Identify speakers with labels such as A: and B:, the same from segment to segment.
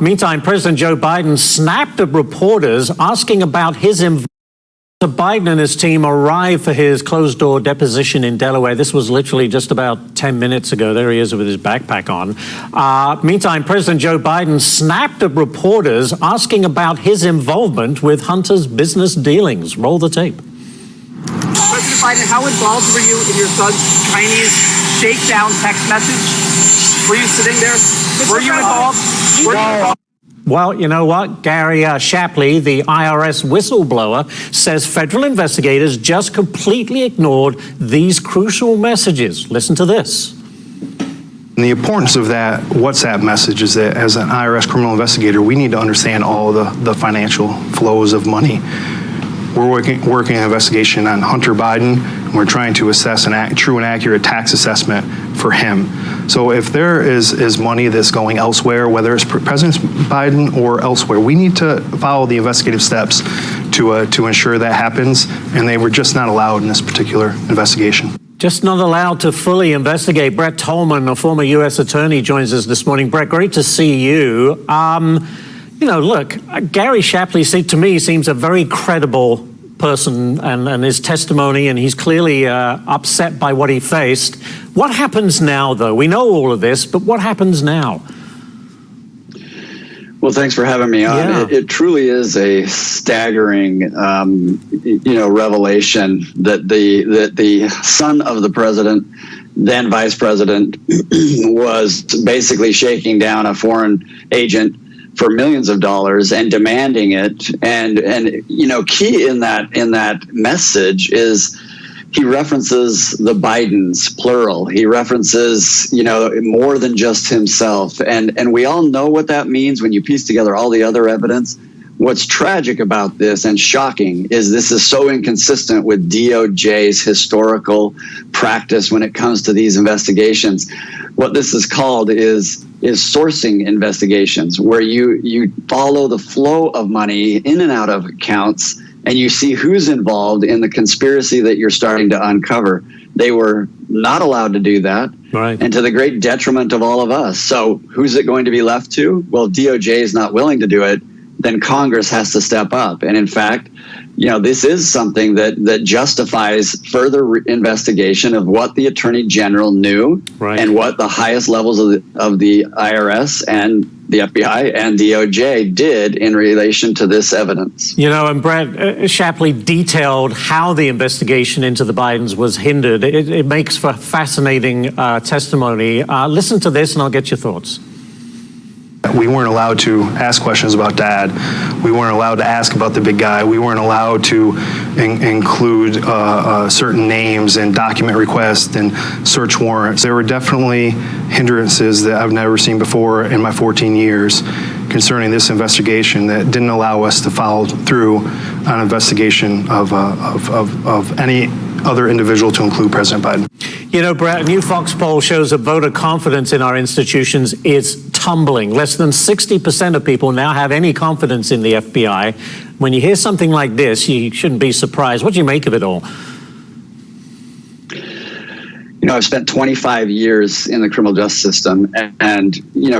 A: Meantime, President Joe Biden snapped at reporters asking about his involvement. Biden and his team arrived for his closed-door deposition in Delaware. This was literally just about 10 minutes ago. There he is with his backpack on. Meantime, President Joe Biden snapped at reporters asking about his involvement with Hunter's business dealings. Roll the tape.
B: President Biden, how involved were you in your son's Chinese shakedown text message? Were you sitting there? Were you involved?
A: Well, you know what? Gary Shapley, the IRS whistleblower, says federal investigators just completely ignored these crucial messages. Listen to this.
C: And the importance of that WhatsApp message is that as an IRS criminal investigator, we need to understand all the financial flows of money. We're working an investigation on Hunter Biden, and we're trying to assess a true and accurate tax assessment for him. So if there is money that's going elsewhere, whether it's President Biden or elsewhere, we need to follow the investigative steps to ensure that happens, and they were just not allowed in this particular investigation.
A: Just not allowed to fully investigate. Brett Tolman, a former U.S. attorney, joins us this morning. Brett, great to see you. You know, look, Gary Shapley, to me, seems a very credible person and his testimony, and he's clearly upset by what he faced. What happens now, though? We know all of this, but what happens now?
D: Well, thanks for having me on.
A: Yeah.
D: It truly is a staggering, revelation that the son of the president, then vice president, was basically shaking down a foreign agent for millions of dollars and demanding it. And key in that message is he references the Bidens, plural. He references, more than just himself. And we all know what that means when you piece together all the other evidence. What's tragic about this and shocking is this is so inconsistent with DOJ's historical practice when it comes to these investigations. What this is called is sourcing investigations, where you follow the flow of money in and out of accounts, and you see who's involved in the conspiracy that you're starting to uncover. They were not allowed to do that,
A: right,
D: and to the great detriment of all of us. So who's it going to be left to? Well, DOJ is not willing to do it. Then Congress has to step up. And in fact, this is something that justifies further investigation of what the Attorney General knew, right, and what the highest levels of the IRS and the FBI and DOJ did in relation to this evidence.
A: And Brett Shapley detailed how the investigation into the Bidens was hindered. It makes for fascinating testimony. Listen to this and I'll get your thoughts.
C: We weren't allowed to ask questions about Dad. We weren't allowed to ask about the big guy. We weren't allowed to include certain names and document requests and search warrants. There were definitely hindrances that I've never seen before in my 14 years concerning this investigation that didn't allow us to follow through on investigation of any other individual, to include President Biden.
A: Brett, a new Fox poll shows that voter confidence in our institutions is tumbling. Less than 60% of people now have any confidence in the FBI. When you hear something like this, you shouldn't be surprised. What do you make of it all?
D: I've spent 25 years in the criminal justice system, and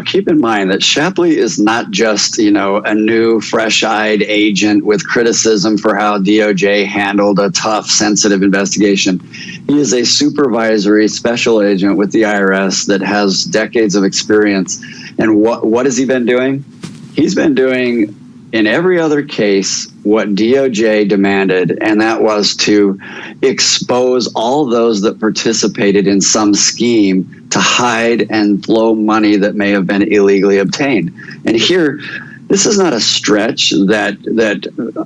D: keep in mind that Shapley is not just, a new, fresh-eyed agent with criticism for how DOJ handled a tough, sensitive investigation. He is a supervisory special agent with the IRS that has decades of experience. And what has he been doing? He's been doing, in every other case, what DOJ demanded, and that was to expose all those that participated in some scheme to hide and flow money that may have been illegally obtained. And here, this is not a stretch that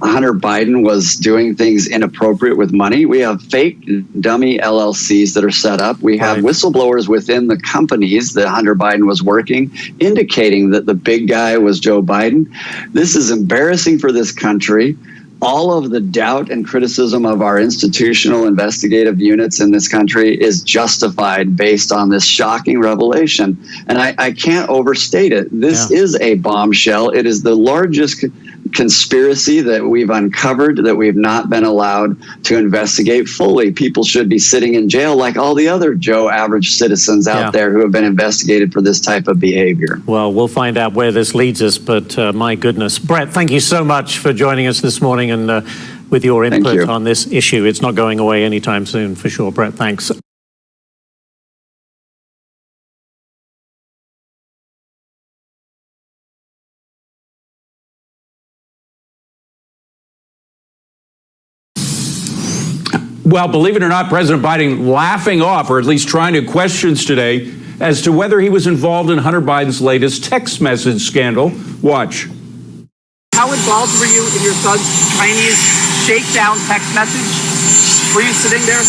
D: Hunter Biden was doing things inappropriate with money. We have fake dummy LLCs that are set up. We have whistleblowers within the companies that Hunter Biden was working, indicating that the big guy was Joe Biden. This is embarrassing for this country. All of the doubt and criticism of our institutional investigative units in this country is justified based on this shocking revelation. And I can't overstate it. This is a bombshell. It is the largest conspiracy that we've uncovered that we've not been allowed to investigate fully. People should be sitting in jail like all the other Joe average citizens out there who have been investigated for this type of behavior.
A: Well, we'll find out where this leads us, but my goodness. Brett, thank you so much for joining us this morning and with your input on this issue. It's not going away anytime soon, for sure. Brett, thanks.
E: Well, believe it or not, President Biden laughing off, or at least trying to questions today as to whether he was involved in Hunter Biden's latest text message scandal. Watch.
B: How involved were you in your son's Chinese shakedown text message? Were you sitting there?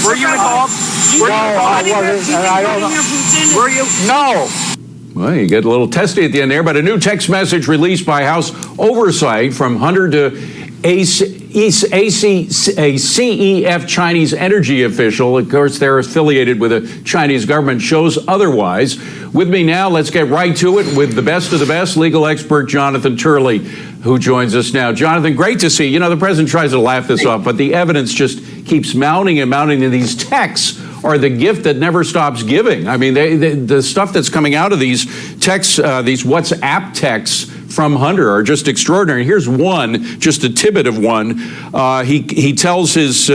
B: Were you involved?
F: No, I wasn't. I don't know.
B: Were you?
F: No.
E: Well, you get a little testy at the end there, but a new text message released by House Oversight from Hunter to a CEF Chinese energy official. Of course, they're affiliated with the Chinese government, shows otherwise. With me now, let's get right to it with the best of the best, legal expert Jonathan Turley, who joins us now. Jonathan, great to see you. You know, the president tries to laugh this off, but the evidence just keeps mounting and mounting, and these texts are the gift that never stops giving. I mean, the stuff that's coming out of these texts, these WhatsApp texts from Hunter are just extraordinary. Here's one, just a tidbit of one. He tells his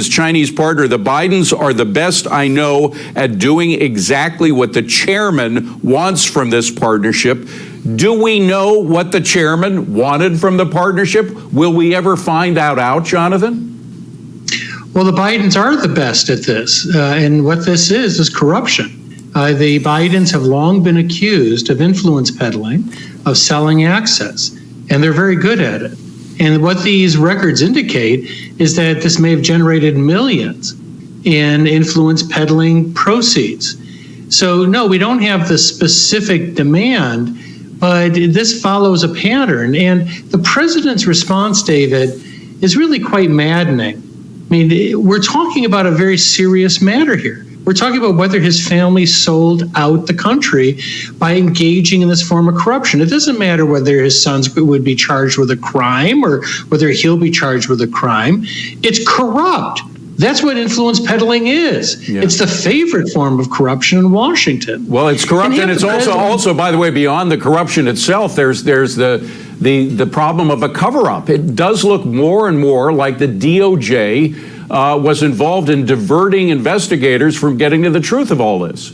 E: Chinese partner, the Bidens are the best I know at doing exactly what the chairman wants from this partnership. Do we know what the chairman wanted from the partnership? Will we ever find that out, Jonathan?
G: Well, the Bidens are the best at this, and what this is corruption. The Bidens have long been accused of influence peddling, of selling access, and they're very good at it. And what these records indicate is that this may have generated millions in influence peddling proceeds. So no, we don't have the specific demand, but this follows a pattern. And the president's response, David, is really quite maddening. I mean, we're talking about a very serious matter here. We're talking about whether his family sold out the country by engaging in this form of corruption. It doesn't matter whether his sons would be charged with a crime or whether he'll be charged with a crime. It's corrupt. That's what influence peddling is. Yeah. It's the favorite form of corruption in Washington.
E: Well, it's corrupt, and it's also, by the way, beyond the corruption itself, there's the problem of a cover-up. It does look more and more like the DOJ was involved in diverting investigators from getting to the truth of all this.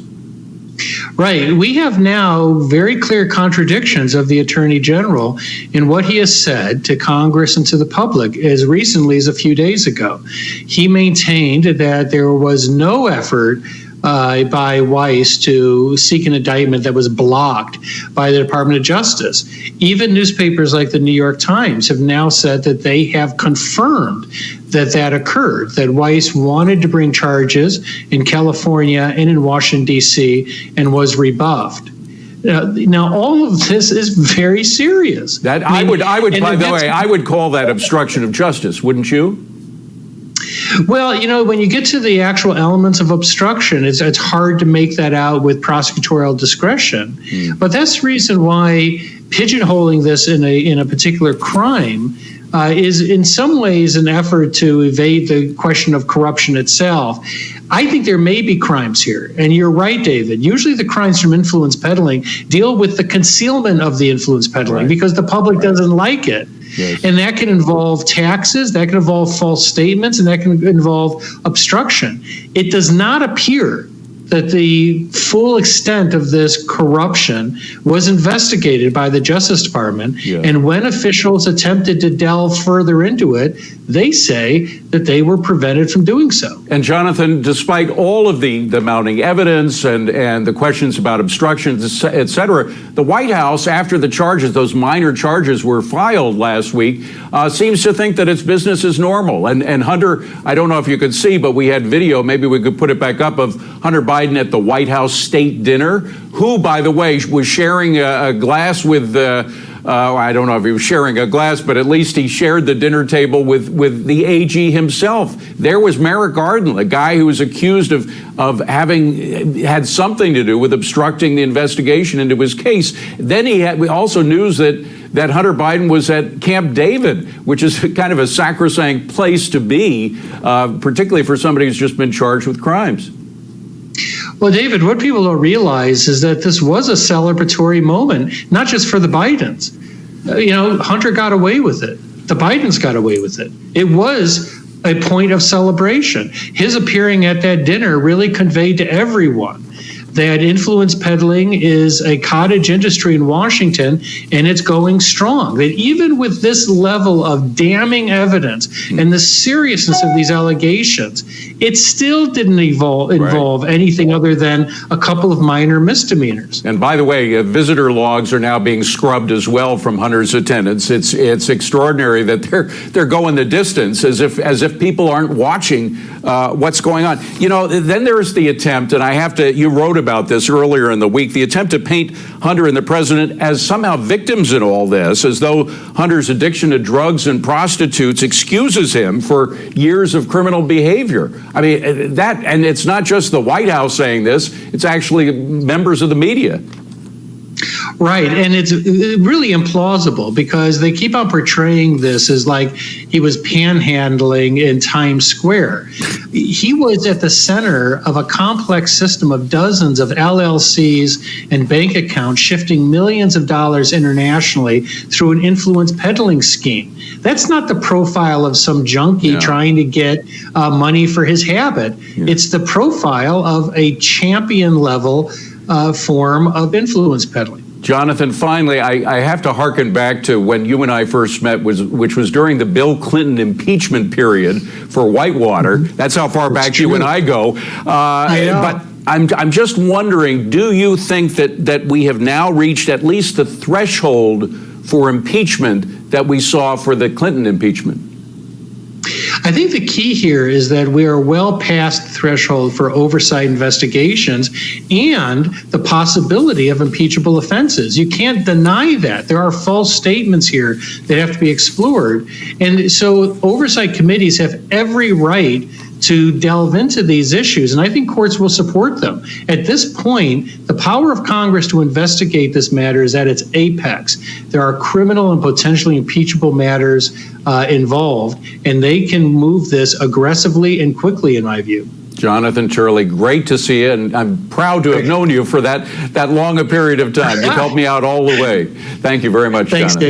G: Right. We have now very clear contradictions of the Attorney General in what he has said to Congress and to the public as recently as a few days ago. He maintained that there was no effort by Weiss to seek an indictment that was blocked by the Department of Justice. Even newspapers like the New York Times have now said that they have confirmed that occurred, that Weiss wanted to bring charges in California and in Washington, D.C., and was rebuffed. Now, all of this is very serious.
E: That I would, by the way, I would call that obstruction of justice, wouldn't you?
G: Well, you know, when you get to the actual elements of obstruction, it's hard to make that out with prosecutorial discretion. But that's the reason why pigeonholing this in a particular crime is in some ways an effort to evade the question of corruption itself. I think there may be crimes here, and you're right, David. Usually the crimes from influence peddling deal with the concealment of the influence peddling because the public doesn't like it. Yes. And that can involve taxes, that can involve false statements, and that can involve obstruction. It does not appear that the full extent of this corruption was investigated by the Justice Department. Yeah. And when officials attempted to delve further into it, they say that they were prevented from doing so.
E: And Jonathan, despite all of the mounting evidence and the questions about obstructions, et cetera, the White House, after the charges, those minor charges were filed last week, seems to think that its business is normal. And Hunter, I don't know if you could see, but we had video, maybe we could put it back up, of Hunter Biden at the White House state dinner, who, by the way, was sharing a glass with, I don't know if he was sharing a glass, but at least he shared the dinner table with the AG himself. There was Merrick Garland, a guy who was accused of having had something to do with obstructing the investigation into his case. Then we also news that that Hunter Biden was at Camp David, which is kind of a sacrosanct place to be, particularly for somebody who's just been charged with crimes.
G: Well, David, what people don't realize is that this was a celebratory moment, not just for the Bidens. Hunter got away with it. The Bidens got away with it. It was a point of celebration. His appearing at that dinner really conveyed to everyone that influence peddling is a cottage industry in Washington, and it's going strong. That even with this level of damning evidence and the seriousness of these allegations, it still didn't involve anything other than a couple of minor misdemeanors.
E: And by the way, visitor logs are now being scrubbed as well from Hunter's attendance. It's extraordinary that they're going the distance as if people aren't watching what's going on. Then there's the attempt, and you wrote about this earlier in the week, the attempt to paint Hunter and the president as somehow victims in all this, as though Hunter's addiction to drugs and prostitutes excuses him for years of criminal behavior. I mean, and it's not just the White House saying this, it's actually members of the media.
G: Right, and it's really implausible because they keep on portraying this as like he was panhandling in Times Square. He was at the center of a complex system of dozens of LLCs and bank accounts shifting millions of dollars internationally through an influence peddling scheme. That's not the profile of some junkie trying to get money for his habit. It's the profile of a champion level form of influence peddling.
E: Jonathan, finally, I have to hearken back to when you and I first met, which was during the Bill Clinton impeachment period for Whitewater. That's how far back you and I go. But I'm just wondering, do you think that we have now reached at least the threshold for impeachment that we saw for the Clinton impeachment?
G: I think the key here is that we are well past the threshold for oversight investigations and the possibility of impeachable offenses. You can't deny that. There are false statements here that have to be explored. And so oversight committees have every right to delve into these issues, and I think courts will support them. At this point, the power of Congress to investigate this matter is at its apex. There are criminal and potentially impeachable matters involved, and they can move this aggressively and quickly, in my view.
E: Jonathan Turley, great to see you, and I'm proud to have known you for that long a period of time. You've helped me out all the way. Thank you very much,
G: Thanks,
E: Jonathan.
G: Dave.